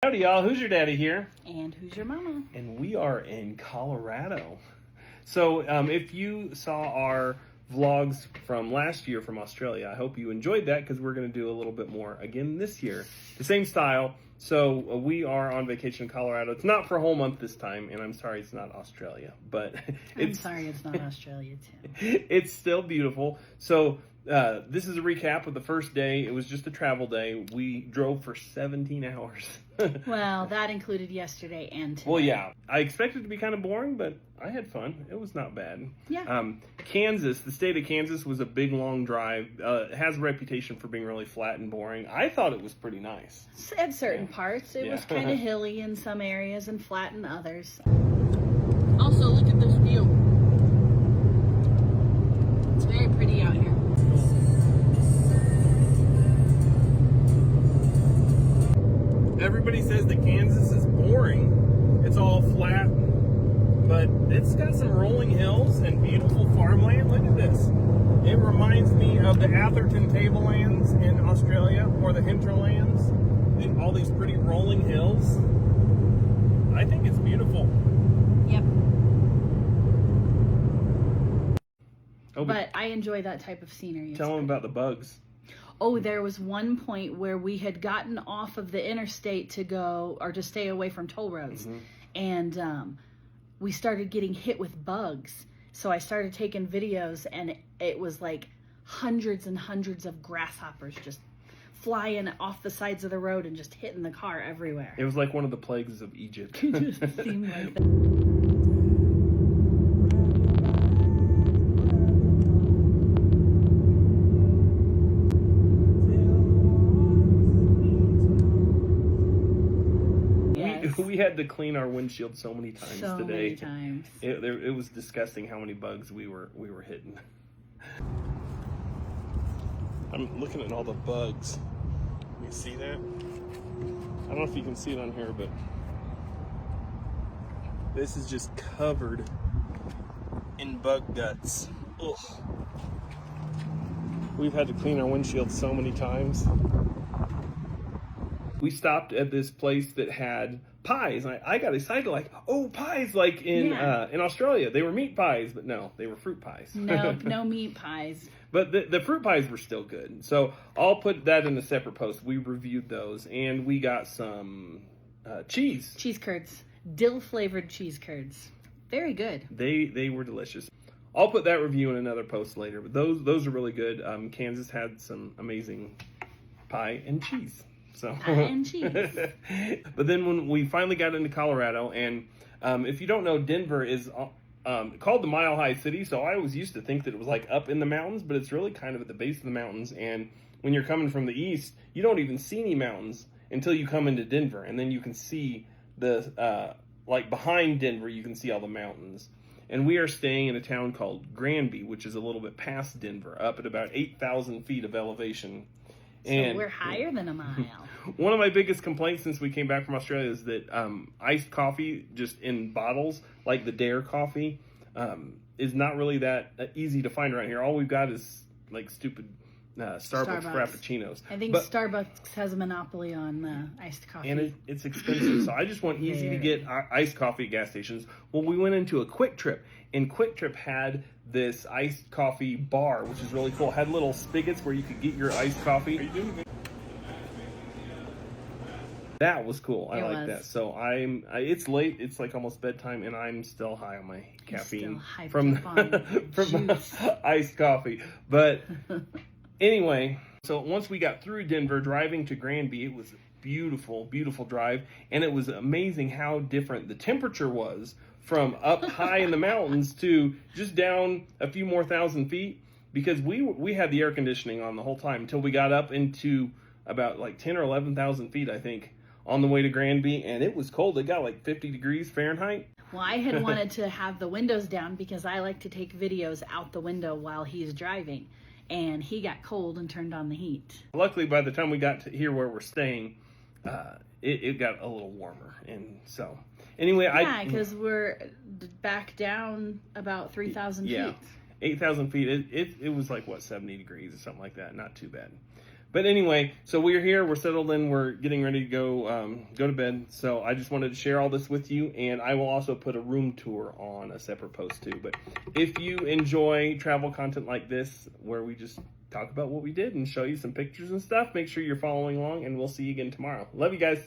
Howdy y'all, Hoosier Daddy here. And Hoosier Mama. And we are in Colorado. So if you saw our vlogs from last year from Australia, I hope you enjoyed that because we're going to do a little bit more again this year. The same style. So we are on vacation in Colorado. It's not for a whole month this time, and I'm sorry it's not Australia, but I'm sorry it's not Australia too. It's still beautiful. So this is a recap of the first day. It was just a travel day. We drove for 17 hours. Well, that included yesterday and today. Well, yeah. I expected it to be kind of boring, but I had fun. It was not bad. Yeah. Kansas, the state of Kansas was a big, long drive. It has a reputation for being really flat and boring. I thought it was pretty nice. At certain parts. It was kind of hilly in some areas and flat in others. Also, look at this view. It's very pretty out here. Everybody says that Kansas is boring. It's all flat, but it's got some rolling hills and beautiful farmland. Look at this. It reminds me of the Atherton Tablelands in Australia, or the Hinterlands, and all these pretty rolling hills. I think it's beautiful. Yep. Oh, But I enjoy that type of scenery. tell them about the bugs. Oh, there was one point where we had gotten off of the interstate to go, or to stay away from toll roads. Mm-hmm. And we started getting hit with bugs. So I started taking videos, and it was like hundreds and hundreds of grasshoppers just flying off the sides of the road and just hitting the car everywhere. It was like one of the plagues of Egypt. It just seemed like that. We had to clean our windshield so many times So today. many times. It was disgusting how many bugs we were hitting. I'm looking at all the bugs. You see that? I don't know if you can see it on here, but this is just covered in bug guts. Ugh. We've had to clean our windshield so many times. We stopped at this place that had pies. And I got excited, like, oh, pies, like in Australia. They were meat pies, but no, they were fruit pies. No meat pies. But the fruit pies were still good. So I'll put that in a separate post. We reviewed those, and we got some cheese. Cheese curds. Dill-flavored cheese curds. Very good. They were delicious. I'll put that review in another post later, but those are really good. Kansas had some amazing pie and cheese. So. Pie and cheese. But then when we finally got into Colorado, and if you don't know, Denver is called the Mile High City, so I always used to think that it was like up in the mountains, but it's really kind of at the base of the mountains. And when you're coming from the east, you don't even see any mountains until you come into Denver, and then you can see the like behind Denver, you can see all the mountains. And we are staying in a town called Granby, which is a little bit past Denver, up at about 8,000 feet of elevation. So we're higher than a mile. One of my biggest complaints since we came back from Australia is that iced coffee, just in bottles, like the Dare coffee, is not really that easy to find around here. All we've got is like stupid Starbucks Frappuccinos. I think Starbucks has a monopoly on iced coffee. And it's expensive, so I just want easy to get iced coffee at gas stations. Well, we went into a Quick Trip, and Quick Trip had this iced coffee bar, which is really cool. It had little spigots where you could get your iced coffee. That was cool. I like that. So it's late. It's like almost bedtime, and I'm still high on my caffeine from iced coffee. But anyway, so once we got through Denver, driving to Granby, it was a beautiful, beautiful drive, and it was amazing how different the temperature was from up high in the mountains to just down a few more thousand feet, because we had the air conditioning on the whole time until we got up into about like 10 or 11,000 feet, I think, on the way to Granby, and it was cold. It got like 50 degrees Fahrenheit. Well, I had wanted to have the windows down because I like to take videos out the window while he's driving, and he got cold and turned on the heat. Luckily, by the time we got to here where we're staying, it got a little warmer, and so anyway, because we're back down about 3,000 feet. 8,000 feet. It was like, what, 70 degrees or something like that. Not too bad. But anyway, so we're here, we're settled in, we're getting ready to go to bed. So I just wanted to share all this with you, and I will also put a room tour on a separate post too. But if you enjoy travel content like this, where we just talk about what we did and show you some pictures and stuff, make sure you're following along, and we'll see you again tomorrow. Love you guys.